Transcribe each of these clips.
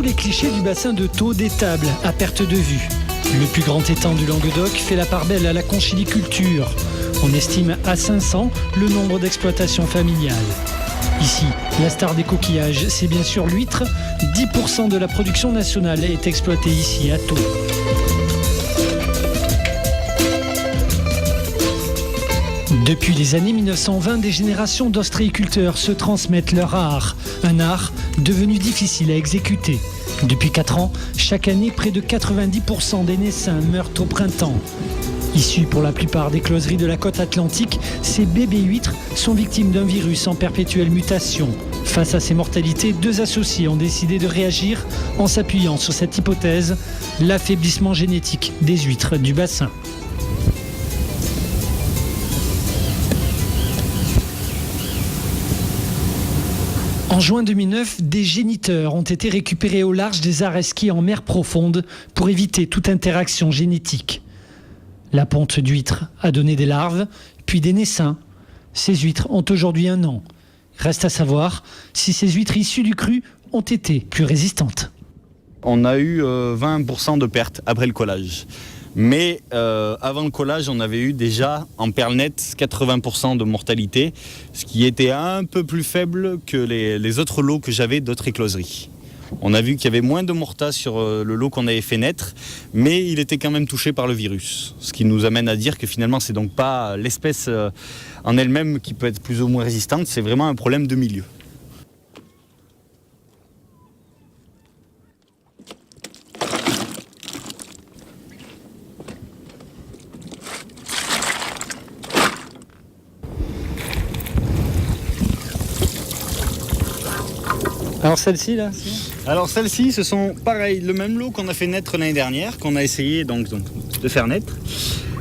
tous les clichés du bassin de Thau d'étable à perte de vue. Le plus grand étang du Languedoc fait la part belle à la conchiliculture. On estime à 500 le nombre d'exploitations familiales. Ici, la star des coquillages, c'est bien sûr l'huître. 10% de la production nationale est exploitée ici à Thau. Depuis les années 1920, des générations d'ostréiculteurs se transmettent leur art. Un art devenu difficile à exécuter. Depuis 4 ans, chaque année, près de 90% des naissins meurent au printemps. Issus pour la plupart des closeries de la côte atlantique, ces bébés huîtres sont victimes d'un virus en perpétuelle mutation. Face à ces mortalités, 2 associés ont décidé de réagir en s'appuyant sur cette hypothèse, l'affaiblissement génétique des huîtres du bassin. En juin 2009, des géniteurs ont été récupérés au large des Areskies en mer profonde pour éviter toute interaction génétique. La ponte d'huîtres a donné des larves, puis des naissins. Ces huîtres ont aujourd'hui 1 an. Reste à savoir si ces huîtres issues du cru ont été plus résistantes. On a eu 20% de pertes après le collage. Mais avant le collage, on avait eu déjà en perle nette 80% de mortalité, ce qui était un peu plus faible que les autres lots que j'avais d'autres écloseries. On a vu qu'il y avait moins de mortas sur le lot qu'on avait fait naître, mais il était quand même touché par le virus. Ce qui nous amène à dire que finalement, c'est donc pas l'espèce en elle-même qui peut être plus ou moins résistante, c'est vraiment un problème de milieu. Alors celle-ci là Alors celles-ci, ce sont pareil, le même lot qu'on a fait naître l'année dernière, qu'on a essayé donc de faire naître.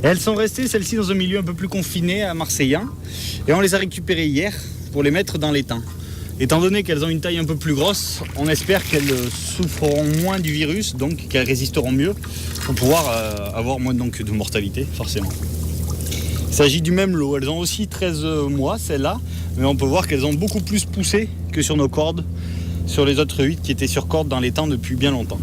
Et elles sont restées, celles-ci, dans un milieu un peu plus confiné à Marseillan. Et on les a récupérées hier pour les mettre dans l'étang. Étant donné qu'elles ont une taille un peu plus grosse, on espère qu'elles souffreront moins du virus, donc qu'elles résisteront mieux pour pouvoir avoir moins donc, de mortalité, forcément. Il s'agit du même lot, elles ont aussi 13 mois, celles-là, mais on peut voir qu'elles ont beaucoup plus poussé que sur nos cordes, sur les autres huîtres qui étaient sur corde dans l'étang depuis bien longtemps.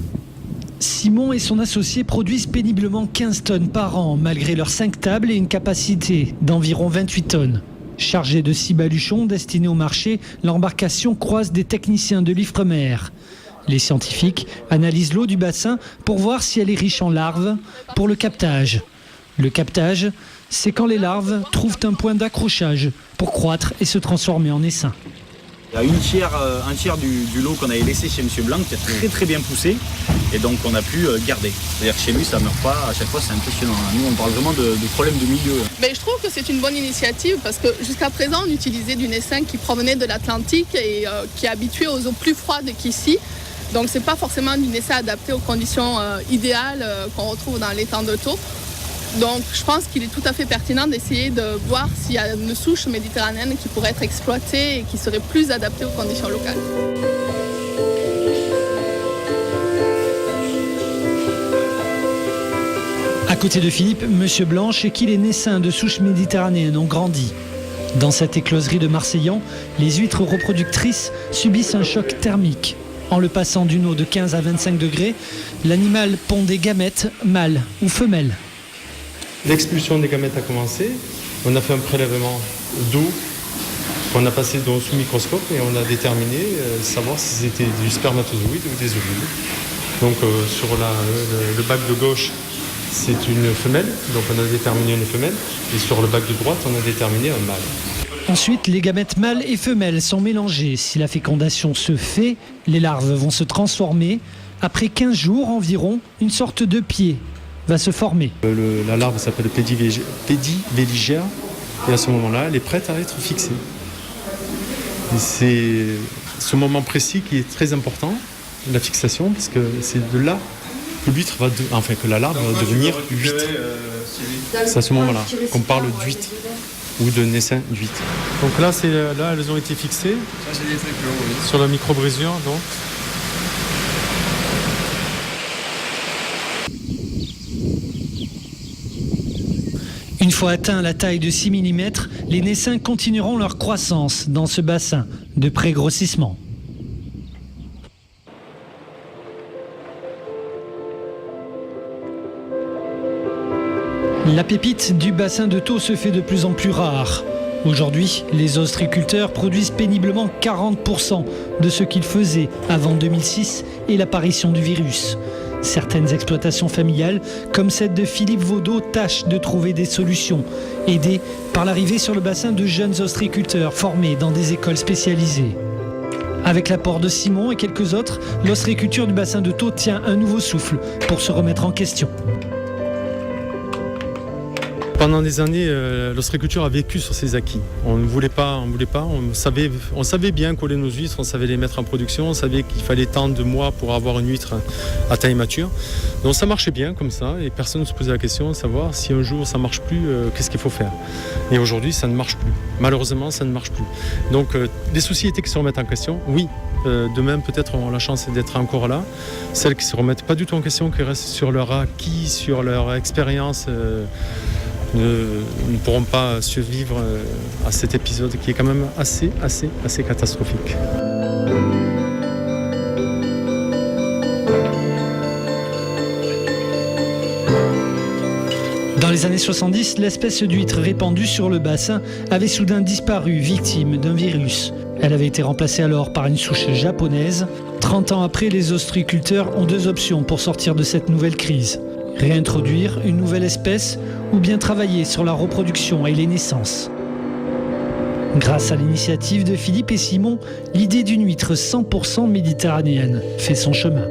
Simon et son associé produisent péniblement 15 tonnes par an, malgré leurs 5 tables et une capacité d'environ 28 tonnes. Chargée de 6 baluchons destinés au marché, l'embarcation croise des techniciens de l'Ifremer. Les scientifiques analysent l'eau du bassin pour voir si elle est riche en larves pour le captage. Le captage, c'est quand les larves trouvent un point d'accrochage pour croître et se transformer en essaim. Il y a un tiers du lot qu'on avait laissé chez M. Blanc qui a très bien poussé et donc on a pu garder. C'est-à-dire que chez lui ça ne meurt pas, à chaque fois c'est impressionnant. Nous on parle vraiment de problèmes de milieu. Mais je trouve que c'est une bonne initiative parce que jusqu'à présent on utilisait du naissin qui provenait de l'Atlantique et qui est habitué aux eaux plus froides qu'ici. Donc c'est pas forcément du naissin adapté aux conditions idéales qu'on retrouve dans l'étang de Thau. Donc je pense qu'il est tout à fait pertinent d'essayer de voir s'il y a une souche méditerranéenne qui pourrait être exploitée et qui serait plus adaptée aux conditions locales. À côté de Philippe, M. Blanc, chez qui les naissins de souches méditerranéennes ont grandi. Dans cette écloserie de Marseillan, les huîtres reproductrices subissent un choc thermique. En le passant d'une eau de 15 à 25 degrés, l'animal pond des gamètes mâles ou femelles. L'expulsion des gamètes a commencé. On a fait un prélèvement d'eau qu'on a passé sous microscope et on a déterminé savoir si c'était du spermatozoïde ou des ovules. Donc sur le bac de gauche, c'est une femelle, donc on a déterminé une femelle. Et sur le bac de droite, on a déterminé un mâle. Ensuite, les gamètes mâles et femelles sont mélangées. Si la fécondation se fait, les larves vont se transformer. Après 15 jours environ, une sorte de pied va se former. La larve s'appelle pédivéligère et à ce moment-là, elle est prête à être fixée. Et c'est ce moment précis qui est très important, la fixation, parce que c'est de là que que la larve va devenir huître. C'est à ce moment-là qu'on parle d'huître ou de naissin d'huître. Donc là, elles ont été fixées sur la microbrisure, donc. Une fois atteint la taille de 6 mm, les naissins continueront leur croissance dans ce bassin de pré-grossissement. La pépite du bassin de Thau se fait de plus en plus rare. Aujourd'hui, les ostréiculteurs produisent péniblement 40% de ce qu'ils faisaient avant 2006 et l'apparition du virus. Certaines exploitations familiales, comme celle de Philippe Vaudot, tâchent de trouver des solutions, aidées par l'arrivée sur le bassin de jeunes ostréiculteurs formés dans des écoles spécialisées. Avec l'apport de Simon et quelques autres, l'ostréiculture du bassin de Thau tient un nouveau souffle pour se remettre en question. Pendant des années, l'ostréiculture a vécu sur ses acquis. On ne voulait pas, on savait bien coller nos huîtres, on savait les mettre en production, on savait qu'il fallait tant de mois pour avoir une huître à taille mature. Donc ça marchait bien comme ça et personne ne se posait la question de savoir si un jour ça ne marche plus, qu'est-ce qu'il faut faire. Et aujourd'hui, ça ne marche plus. Malheureusement, ça ne marche plus. Donc les sociétés qui se remettent en question, oui. Demain, peut-être, auront la chance d'être encore là. Celles qui ne se remettent pas du tout en question, qui restent sur leur acquis, sur leur expérience, ne pourront pas survivre à cet épisode qui est quand même assez catastrophique. Dans les années 70, l'espèce d'huître répandue sur le bassin avait soudain disparu, victime d'un virus. Elle avait été remplacée alors par une souche japonaise. 30 ans après, les ostréiculteurs ont deux options pour sortir de cette nouvelle crise. Réintroduire une nouvelle espèce ou bien travailler sur la reproduction et les naissances. Grâce à l'initiative de Philippe et Simon, l'idée d'une huître 100% méditerranéenne fait son chemin.